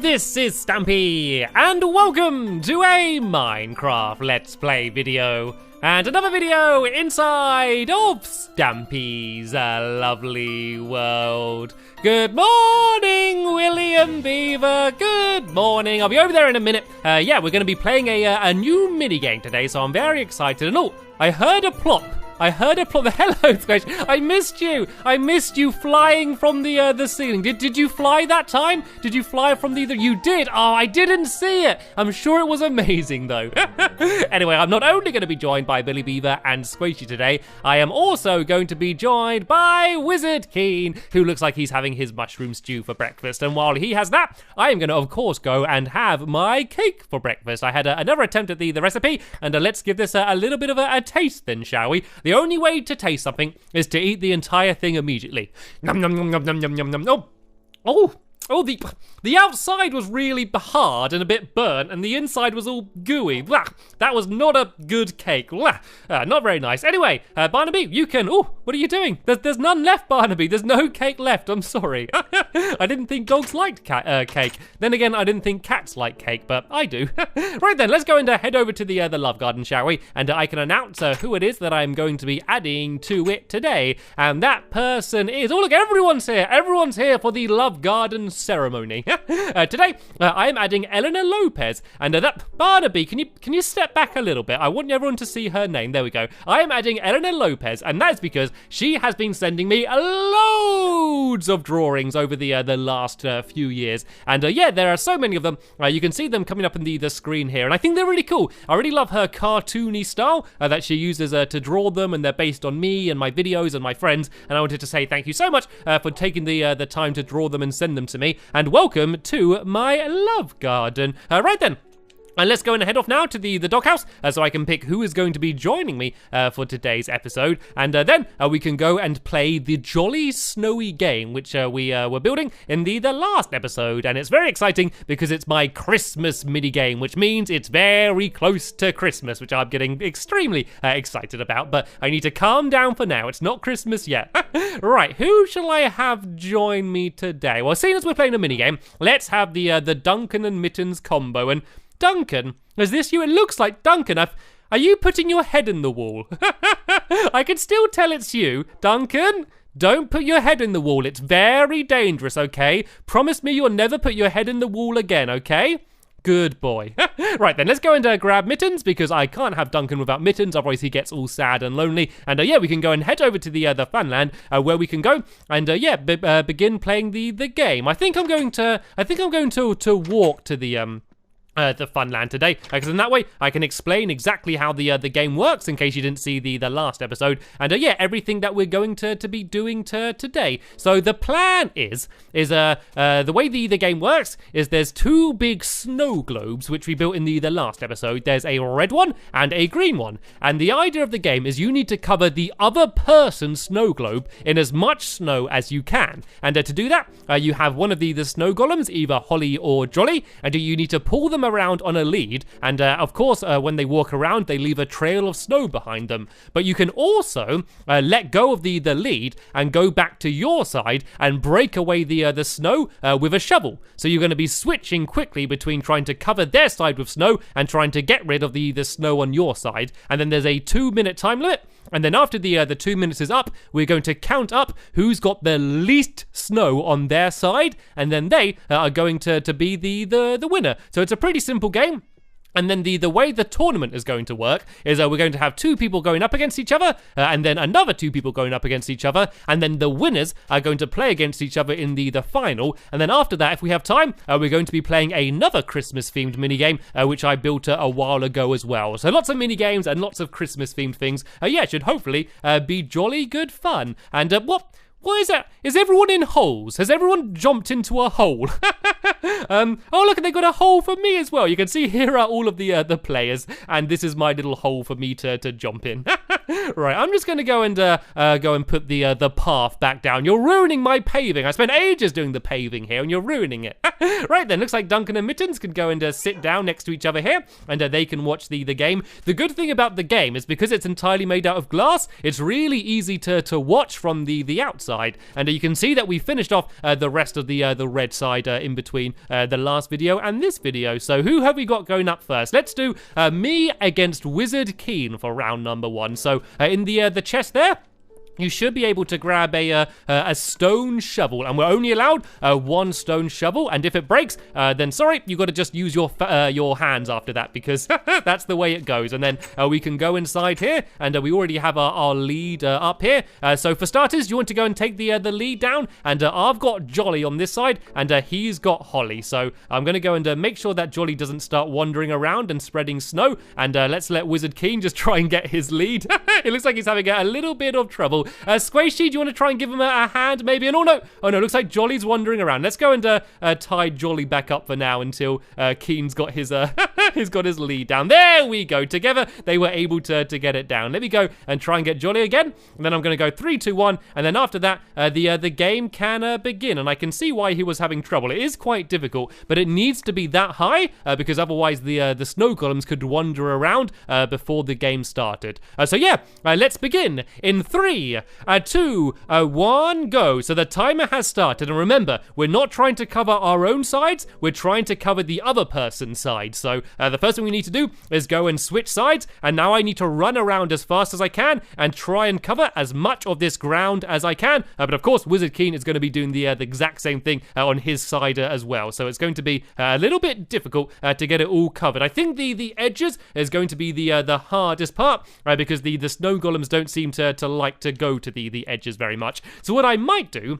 this is Stampy, and welcome to a Minecraft Let's Play video. And another video inside of Stampy's lovely world. Good morning, William Beaver. Good morning. I'll be over there in a minute. Yeah, we're going to be playing a new minigame today, so I'm very excited. And oh, I heard a plop. Hello, Squish. I missed you. I missed you flying from the ceiling. Did you fly that time? Did you fly from the? You did. Oh, I didn't see it. I'm sure it was amazing though. Anyway, I'm not only going to be joined by Billy Beaver and Squishy today. I am also going to be joined by Wizard Keen, who looks like he's having his mushroom stew for breakfast. And while he has that, I am going to, of course, go and have my cake for breakfast. I had another attempt at the recipe, and let's give this a little bit of a taste then, shall we? The only way to taste something is to eat the entire thing immediately. Nom nom nom nom nom nom nom nom. Oh, the outside was really hard and a bit burnt, and the inside was all gooey. Blah, that was not a good cake. Blah, not very nice. Anyway, Barnaby, you can... Oh, what are you doing? There's none left, Barnaby. There's no cake left. I'm sorry. I didn't think dogs liked cake. Then again, I didn't think cats like cake, but I do. Right then, let's go and head over to the love garden, shall we? And I can announce who it is that I'm going to be adding to it today. And that person is... Oh, look, everyone's here. Everyone's here for the love garden ceremony. Today, I am adding Eleanor Lopez, and that Barnaby, can you step back a little bit? I want everyone to see her name. There we go. I am adding Eleanor Lopez, and that's because she has been sending me loads of drawings over the last few years, and yeah, there are so many of them. You can see them coming up in the screen here, and I think they're really cool. I really love her cartoony style that she uses to draw them, and they're based on me and my videos and my friends. And I wanted to say thank you so much for taking the time to draw them and send them to me. And welcome to my love garden. Right then. And let's go and head off now to the doghouse so I can pick who is going to be joining me for today's episode. And then we can go and play the Jolly Snowy game, which we were building in the last episode. And it's very exciting because it's my Christmas mini game, which means it's very close to Christmas, which I'm getting extremely excited about. But I need to calm down for now. It's not Christmas yet. Right, who shall I have join me today? Well, seeing as we're playing a mini game, let's have the Duncan and Mittens combo. And Duncan, is this you? It looks like Duncan. Are you putting your head in the wall? I can still tell it's you. Duncan, don't put your head in the wall. It's very dangerous, okay? Promise me you'll never put your head in the wall again, okay? Good boy. Right then, let's go and grab Mittens, because I can't have Duncan without Mittens, otherwise he gets all sad and lonely. And yeah, we can go and head over to the Funland, where we can go and yeah, begin playing the game. I think I'm going to walk to the Funland today, because in that way I can explain exactly how the game works in case you didn't see the last episode, and yeah, everything that we're going to be doing today. So the plan is the way the game works is there's two big snow globes which we built in the last episode. There's a red one and a green one, and the idea of the game is you need to cover the other person's snow globe in as much snow as you can, and to do that you have one of the snow golems, either Holly or Jolly, and you need to pull them around on a lead, and of course when they walk around they leave a trail of snow behind them. But you can also let go of the lead and go back to your side and break away the snow with a shovel. So you're going to be switching quickly between trying to cover their side with snow and trying to get rid of the snow on your side. And then there's a 2-minute time limit. And then after the 2 minutes is up, we're going to count up who's got the least snow on their side, and then they are going to be the winner. So it's a pretty simple game. And then the way the tournament is going to work is we're going to have 2 people going up against each other, and then another 2 people going up against each other, and then the winners are going to play against each other in the final. And then after that, if we have time, we're going to be playing another Christmas-themed minigame, which I built a while ago as well. So lots of minigames and lots of Christmas-themed things. Yeah, it should hopefully be jolly good fun. And what is that? Is everyone in holes? Has everyone jumped into a hole? Oh, look, they got a hole for me as well. You can see here are all of the players, and this is my little hole for me to jump in. Right, I'm just going to go and put the path back down. You're ruining my paving. I spent ages doing the paving here, and you're ruining it. Right then, looks like Duncan and Mittens can go and sit down next to each other here, and they can watch the game. The good thing about the game is because it's entirely made out of glass, it's really easy to watch from the outside. And you can see that we finished off the rest of the red side in between the last video and this video. So who have we got going up first? Let's do me against Wizard Keen for round number 1. So in the chest there, you should be able to grab a stone shovel, and we're only allowed 1 stone shovel. And if it breaks, then sorry, you got to just use your hands after that, because that's the way it goes. And then we can go inside here, and we already have our lead up here. So for starters, you want to go and take the lead down, and I've got Jolly on this side, and he's got Holly. So I'm going to go and make sure that Jolly doesn't start wandering around and spreading snow. And let's let Wizard Keen just try and get his lead. It looks like he's having a little bit of trouble. Squishy, do you want to try and give him a hand, maybe? And oh no, looks like Jolly's wandering around. Let's go and tie Jolly back up for now until Keen's got his he's got his lead down. There we go. Together, they were able to get it down. Let me go and try and get Jolly again. And then I'm going to go 3, 2, 1. And then after that, the game can begin. And I can see why he was having trouble. It is quite difficult, but it needs to be that high because otherwise the snow golems could wander around before the game started. So yeah, let's begin in 3, 2, 1, go. So the timer has started, and remember, we're not trying to cover our own sides, we're trying to cover the other person's side. So the first thing we need to do is go and switch sides, and now I need to run around as fast as I can and try and cover as much of this ground as I can. But of course, Wizard Keen is going to be doing the exact same thing on his side as well. So it's going to be a little bit difficult to get it all covered. I think the edges is going to be the hardest part, because the snow golems don't seem to like to go to the edges very much. So what I might do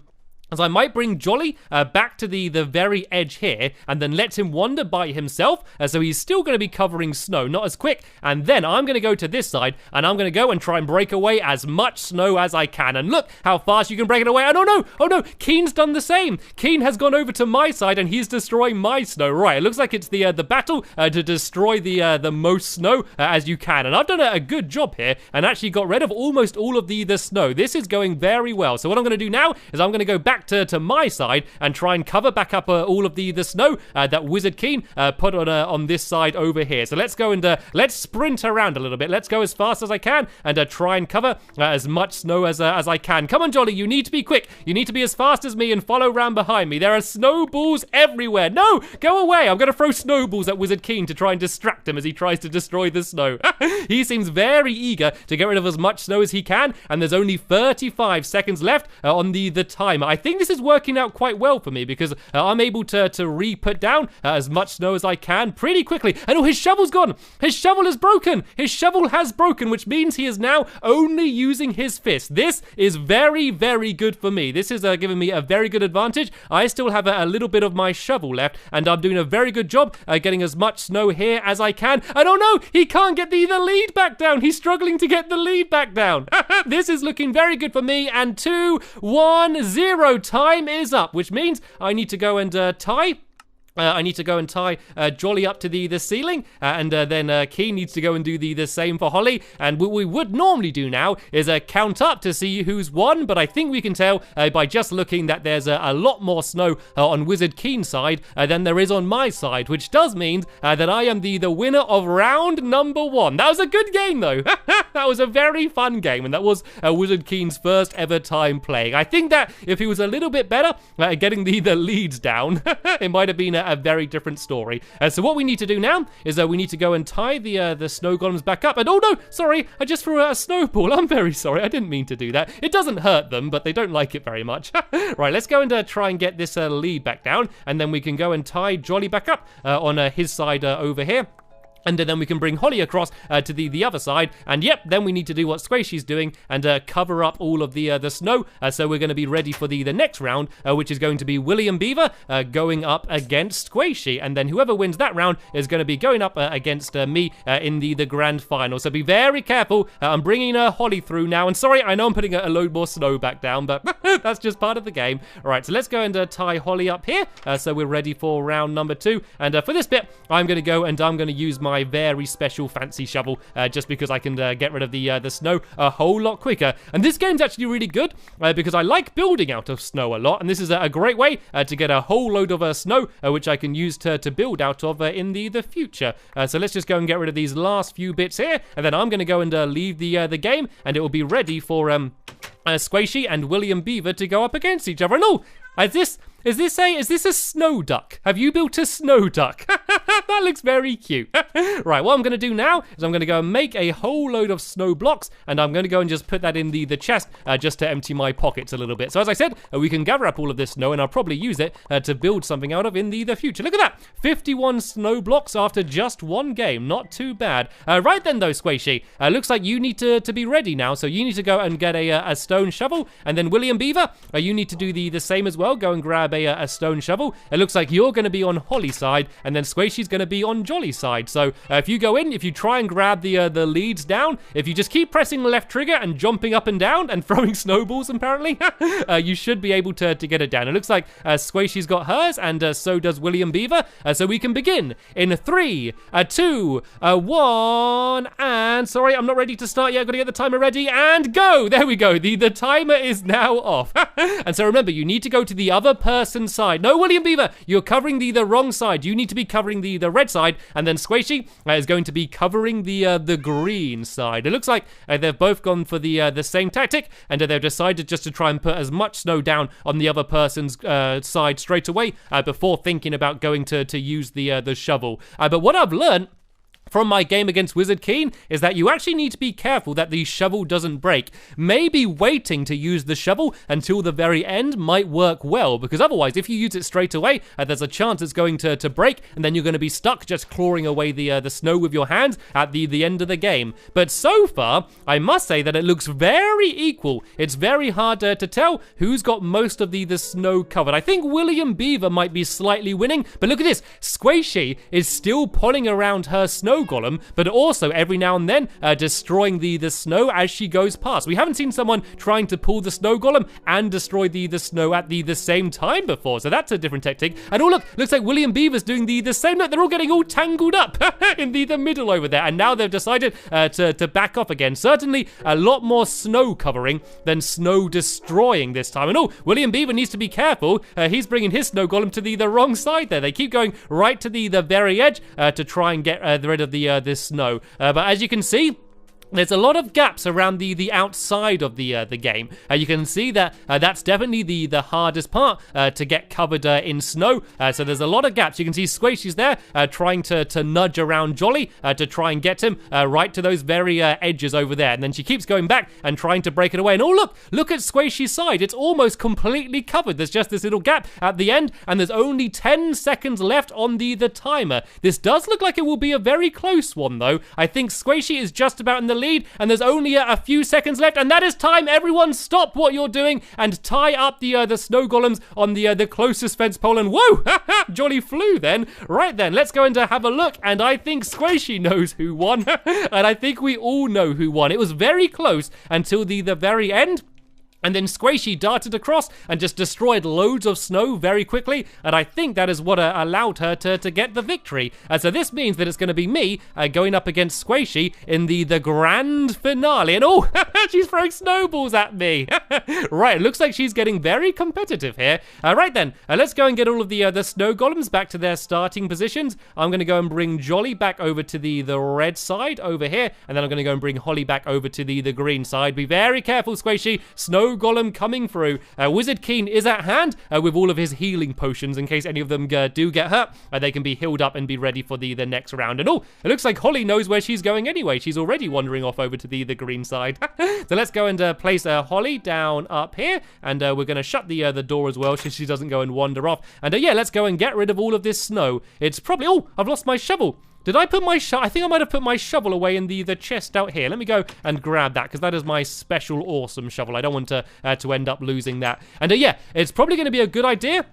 is I might bring Jolly back to the very edge here, and then let him wander by himself, so he's still going to be covering snow, not as quick. And then I'm going to go to this side, and I'm going to go and try and break away as much snow as I can. And look how fast you can break it away. And oh no, Keen's done the same. Keen has gone over to my side, and he's destroying my snow. Right, it looks like it's the battle to destroy the most snow as you can. And I've done a good job here, and actually got rid of almost all of the snow. This is going very well. So what I'm going to do now is I'm going to go back to my side and try and cover back up all of the snow that Wizard Keen put on this side over here. So let's go and let's sprint around a little bit. Let's go as fast as I can and try and cover as much snow as I can. Come on, Jolly, you need to be quick. You need to be as fast as me and follow around behind me. There are snowballs everywhere. No, go away. I'm going to throw snowballs at Wizard Keen to try and distract him as he tries to destroy the snow. He seems very eager to get rid of as much snow as he can, and there's only 35 seconds left on the timer. I think this is working out quite well for me because I'm able to re-put down as much snow as I can pretty quickly. And oh, his shovel's gone. His shovel is broken. His shovel has broken, which means he is now only using his fist. This is very, very good for me. This is giving me a very good advantage. I still have a little bit of my shovel left, and I'm doing a very good job getting as much snow here as I can. And oh no, he can't get the lead back down. He's struggling to get the lead back down. This is looking very good for me. And 2, 1, 0 time is up, which means I need to go and tie I need to go and tie Jolly up to the ceiling, and then Keen needs to go and do the same for Holly. And what we would normally do now is count up to see who's won, but I think we can tell by just looking that there's a lot more snow on Wizard Keen's side than there is on my side, which does mean that I am the winner of round number 1. That was a good game, though. That was a very fun game, and that was Wizard Keen's first ever time playing. I think that if he was a little bit better at getting the leads down, it might have been a very different story. So what we need to do now is we need to go and tie the snow golems back up. And oh no, sorry, I just threw a snowball. I'm very sorry. I didn't mean to do that. It doesn't hurt them, but they don't like it very much. Right, let's go and try and get this lead back down, and then we can go and tie Jolly back up on his side over here. And then we can bring Holly across to the other side. And yep, then we need to do what Squishy's doing and cover up all of the snow. So we're going to be ready for the next round, which is going to be William Beaver going up against Squishy. And then whoever wins that round is going to be going up against me in the grand final. So be very careful. I'm bringing Holly through now. And sorry, I know I'm putting a load more snow back down, but that's just part of the game. All right, so let's go and tie Holly up here. So we're ready for round number 2. And for this bit, I'm going to go and I'm going to use my very special fancy shovel, just because I can get rid of the snow a whole lot quicker. And this game's actually really good because I like building out of snow a lot, and this is a great way to get a whole load of snow, which I can use to build out of in the future. So let's just go and get rid of these last few bits here, and then I'm going to go and leave the game, and it will be ready for Squishy and William Beaver to go up against each other. And oh, is this a snow duck? Have you built a snow duck? That looks very cute. Right, what I'm going to do now is I'm going to go and make a whole load of snow blocks, and I'm going to go and just put that in the chest just to empty my pockets a little bit. So as I said, we can gather up all of this snow, and I'll probably use it to build something out of in the future. Look at that, 51 snow blocks after just one game. Not too bad. Right then though, Squishy, looks like you need to be ready now. So you need to go and get a stone shovel, and then William Beaver, you need to do the same as well. Go and grab a stone shovel. It looks like you're going to be on Holly's side, and then Squishy's going to be on Jolly's side. So if you go in, if you try and grab the leads down, if you just keep pressing the left trigger and jumping up and down and throwing snowballs, apparently, you should be able to get it down. It looks like Squishy's got hers, and so does William Beaver. So we can begin in 3, 2, 1, and sorry, I'm not ready to start yet. I've got to get the timer ready, and go! There we go. The timer is now off. And so remember, you need to go to the other person's side. No, William Beaver, you're covering the wrong side. You need to be covering the red side, and then Squishy is going to be covering the green side. It looks like they've both gone for the same tactic, and they've decided just to try and put as much snow down on the other person's side straight away before thinking about going to use the shovel. But what I've learned from my game against Wizard Keen is that you actually need to be careful that the shovel doesn't break. Maybe waiting to use the shovel until the very end might work well, because otherwise, if you use it straight away, there's a chance it's going to break, and then you're going to be stuck just clawing away the snow with your hands at the end of the game. But so far, I must say that it looks very equal. It's very hard to tell who's got most of the snow covered. I think William Beaver might be slightly winning, but look at this. Squishy is still pulling around her snow golem, but also every now and then destroying the snow as she goes past. We haven't seen someone trying to pull the snow golem and destroy the snow at the same time before, so that's a different tactic. And oh look, looks like William Beaver's doing the same. Look, they're all getting all tangled up in the middle over there, and now they've decided to back off again. Certainly a lot more snow covering than snow destroying this time. And oh, William Beaver needs to be careful. He's bringing his snow golem to the wrong side there. They keep going right to the very edge to try and get rid of this snow. But as you can see, there's a lot of gaps around the outside of the game. You can see that that's definitely the hardest part to get covered in snow. So there's a lot of gaps. You can see Squishy's there trying to nudge around Jolly to try and get him right to those very edges over there. And then she keeps going back and trying to break it away. And oh look at Squishy's side. It's almost completely covered. There's just this little gap at the end, and there's only 10 seconds left on the timer. This does look like it will be a very close one though. I think Squishy is just about in the lead, and there's only a few seconds left, and that is time. Everyone stop what you're doing and tie up the snow golems on the closest fence pole, and whoa, Jolly flew then. Right then, let's go and have a look, and I think Squishy knows who won, and I think we all know who won. It was very close until the very end. And then Squishy darted across and just destroyed loads of snow very quickly, and I think that is what allowed her to get the victory. So this means that it's going to be me going up against Squishy in the grand finale. And oh, she's throwing snowballs at me. Right, it looks like she's getting very competitive here. Right then, let's go and get all of the snow golems back to their starting positions. I'm going to go and bring Jolly back over to the red side over here, and then I'm going to go and bring Holly back over to the green side. Be very careful, Squishy. Snow golem coming through. Wizard Keen is at hand with all of his healing potions in case any of them do get hurt. They can be healed up and be ready for the next round. And oh, it looks like Holly knows where she's going anyway. She's already wandering off over to the green side. So let's go and place Holly down up here, and we're going to shut the door as well so she doesn't go and wander off. And yeah, let's go and get rid of all of this snow. It's probably... Oh, I've lost my shovel. Did I put my I think I might have put my shovel away in the chest out here. Let me go and grab that, because that is my special awesome shovel. I don't want to end up losing that. And yeah, it's probably going to be a good idea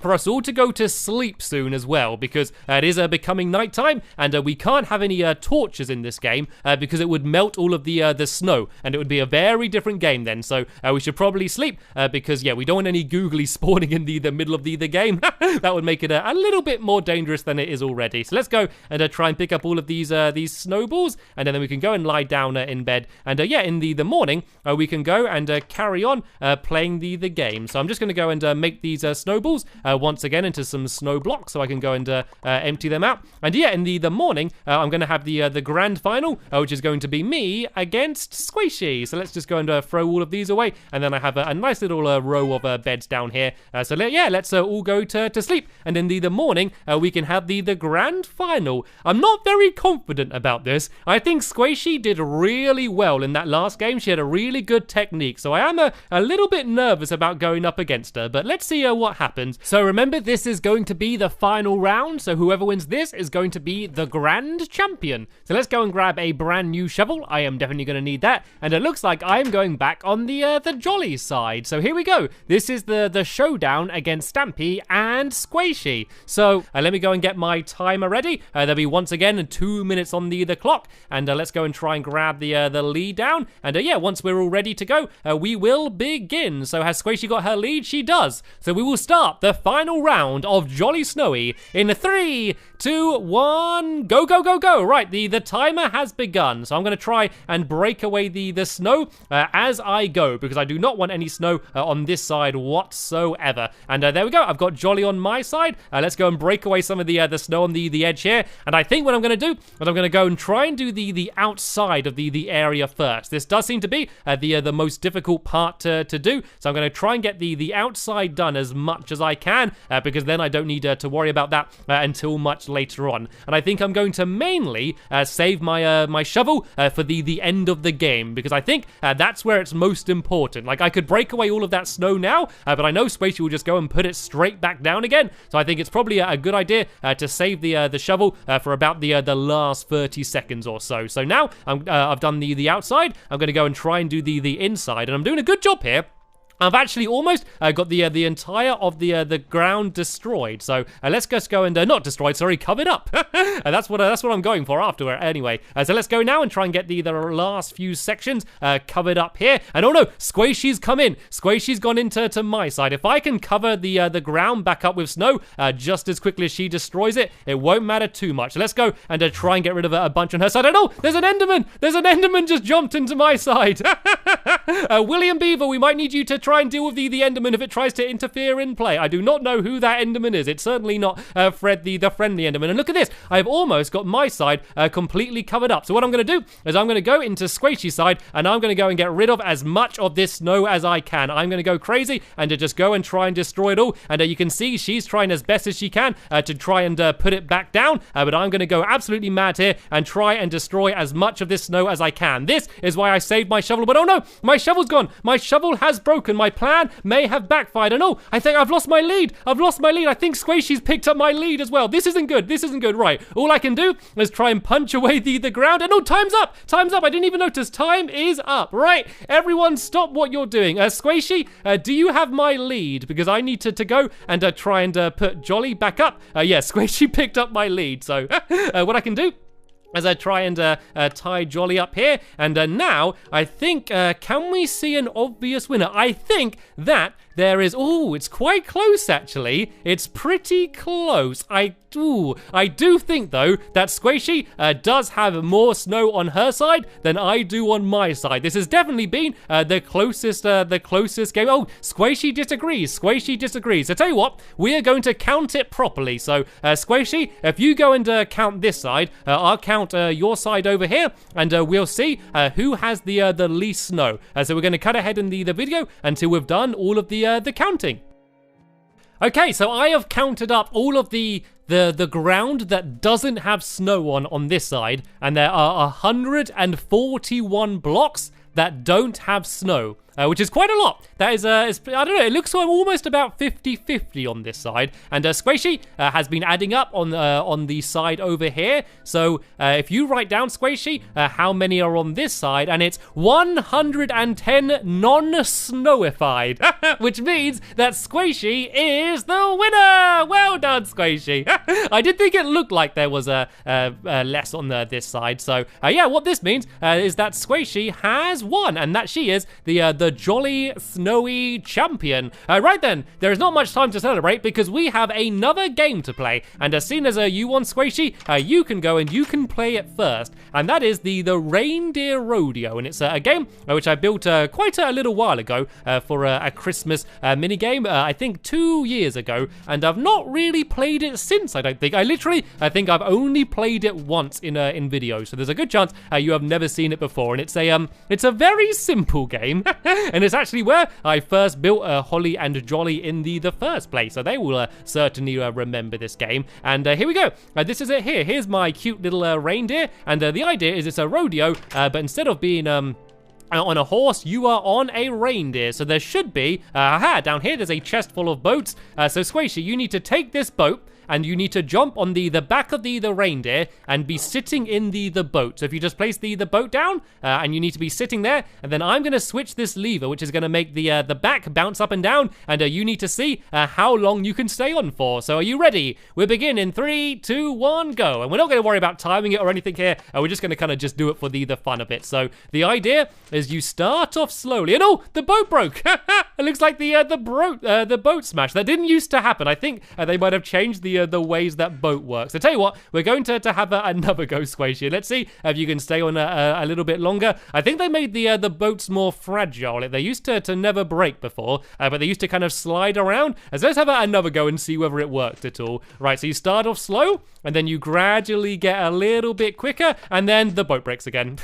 for us all to go to sleep soon as well, because it is becoming nighttime, and we can't have any torches in this game because it would melt all of the snow, and it would be a very different game then. So we should probably sleep because yeah, we don't want any googly spawning in the middle of the game. That would make it a little bit more dangerous than it is already. So let's go and try and pick up all of these snowballs, and then we can go and lie down in bed. And yeah, in the morning we can go and carry on playing the game. So I'm just going to go and make these snowballs once again into some snow blocks, so I can go and empty them out. And yeah, in the morning I'm going to have the grand final, which is going to be me against Squishy. So let's just go and throw all of these away, and then I have a nice little row of beds down here. So yeah, let's all go to sleep, and in the morning we can have the grand final. I'm not very confident about this. I think Squishy did really well in that last game. She had a really good technique, so I am a little bit nervous about going up against her, but let's see what happens. So remember, this is going to be the final round, so whoever wins this is going to be the grand champion. So let's go and grab a brand new shovel. I am definitely going to need that, and it looks like I'm going back on the Jolly side. So here we go. This is the showdown against Stampy and Squishy. So let me go and get my timer ready. There'll be once again 2 minutes on the clock, and let's go and try and grab the lead down. And yeah, once we're all ready to go, we will begin. So has Squishy got her lead? She does. So we will start the final round of Jolly Snowy in 3, 2, 1, go, go, go, go. Right, the timer has begun. So I'm going to try and break away the snow as I go, because I do not want any snow on this side whatsoever. And there we go. I've got Jolly on my side. Let's go and break away some of the snow on the edge here. And I think what I'm going to do is I'm going to go and try and do the outside of the area first. This does seem to be the most difficult part to do. So I'm going to try and get the outside done as much as I can, because then I don't need to worry about that until much later on. And I think I'm going to mainly save my shovel for the end of the game, because I think that's where it's most important. Like, I could break away all of that snow now, but I know Squishy will just go and put it straight back down again. So I think it's probably a good idea to save the shovel for about the last 30 seconds or so. So now I've done the outside. I'm going to go and try and do the inside, and I'm doing a good job here. I've actually almost got the entire of the ground destroyed. So let's just go and not destroyed, sorry, covered up. That's what I'm going for after anyway. So let's go now and try and get the last few sections covered up here. And oh no, Squishy's come in. Squishy's gone into my side. If I can cover the ground back up with snow just as quickly as she destroys it, it won't matter too much. So let's go and try and get rid of a bunch on her side. Oh no, there's an Enderman. There's an Enderman just jumped into my side. William Beaver, we might need you to try and deal with the Enderman if it tries to interfere in play. I do not know who that Enderman is. It's certainly not Fred the friendly Enderman. And look at this. I've almost got my side completely covered up. So what I'm going to do is I'm going to go into Squishy's side, and I'm going to go and get rid of as much of this snow as I can. I'm going to go crazy and to just go and try and destroy it all. And you can see she's trying as best as she can to try and put it back down. But I'm going to go absolutely mad here and try and destroy as much of this snow as I can. This is why I saved my shovel. But oh no, my shovel's gone. My shovel has broken. My plan may have backfired. And oh, I think I've lost my lead. I've lost my lead. I think Squishy's picked up my lead as well. This isn't good. This isn't good. Right. All I can do is try and punch away the ground. And oh, time's up. Time's up. I didn't even notice. Time is up. Right. Everyone stop what you're doing. Squishy, do you have my lead? Because I need to go and try and put Jolly back up. Yeah, Squishy picked up my lead. So what I can do as I try and tie Jolly up here. And now, I think, can we see an obvious winner? I think that there is... Oh, it's quite close, actually. It's pretty close. I do think, though, that Squishy does have more snow on her side than I do on my side. This has definitely been the closest game. Oh, Squishy disagrees. Squishy disagrees. So tell you what, we are going to count it properly. So, Squishy, if you go and count this side, I'll count your side over here, and we'll see who has the least snow. So we're going to cut ahead in the video until we've done all of the counting. Okay, so I have counted up all of the ground that doesn't have snow on this side, and there are 141 blocks that don't have snow. Which is quite a lot. That is, I don't know, it looks like almost about 50-50 on this side. And Squishy has been adding up on the side over here. So if you write down, Squishy, how many are on this side, and it's 110 non-snowified, which means that Squishy is the winner! on, Squishy. I did think it looked like there was a less on this side. So yeah, what this means is that Squishy has won, and that she is the Jolly Snowy champion. Right then, there is not much time to celebrate because we have another game to play. And as soon as you won, Squishy, you can go and you can play it first. And that is the Reindeer Rodeo, and it's a game which I built quite a little while ago for a Christmas mini game. I think 2 years ago, and I've not really played it since. I don't think. I think I've only played it once in video. So there's a good chance you have never seen it before. And it's a very simple game, and it's actually where I first built Holly and Jolly in the first place. So they will certainly remember this game. And here we go. This is it here. Here's my cute little reindeer, and the idea is it's a rodeo, but instead of being on a horse, you are on a reindeer. So there should be, down here there's a chest full of boats. So Squishy, you need to take this boat, and you need to jump on the back of the reindeer and be sitting in the boat. So if you just place the boat down, and you need to be sitting there, and then I'm gonna switch this lever, which is gonna make the back bounce up and down, and you need to see how long you can stay on for. So are you ready? We'll begin in 3, 2, 1, go. And we're not gonna worry about timing it or anything here. We're just gonna kind of just do it for the fun of it. So the idea is you start off slowly, and oh, the boat broke. It looks like the boat smashed. That didn't used to happen. I think they might have changed the ways that boat works. So tell you what, we're going to have another go, Squishy. Let's see if you can stay on a little bit longer. I think they made the boats more fragile. They used to never break before, but they used to kind of slide around. So let's have another go and see whether it worked at all. Right, so you start off slow, and then you gradually get a little bit quicker, and then the boat breaks again.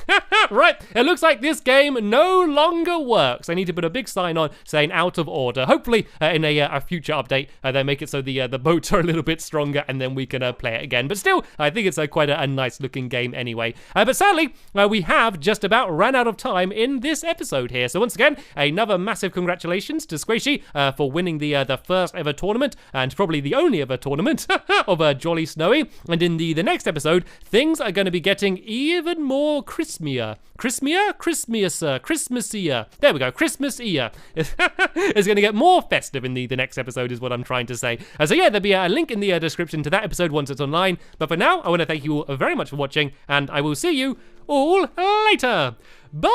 Right, it looks like this game no longer works. I need to put a big sign on saying out of order. Hopefully, in a future update, they make it so the boats are a little bit stronger, and then we can play it again. But still, I think it's quite a nice looking game anyway. But sadly, we have just about ran out of time in this episode here. So once again, another massive congratulations to Squishy for winning the first ever tournament, and probably the only ever tournament of Jolly Snowy. And in the next episode, things are going to be getting even more Christmier. Christmassier. There we go, Christmas-ier. It's going to get more festive in the next episode is what I'm trying to say. So yeah, there'll be a link in the description to that episode once it's online. But for now, I want to thank you all very much for watching, and I will see you all later. Bye!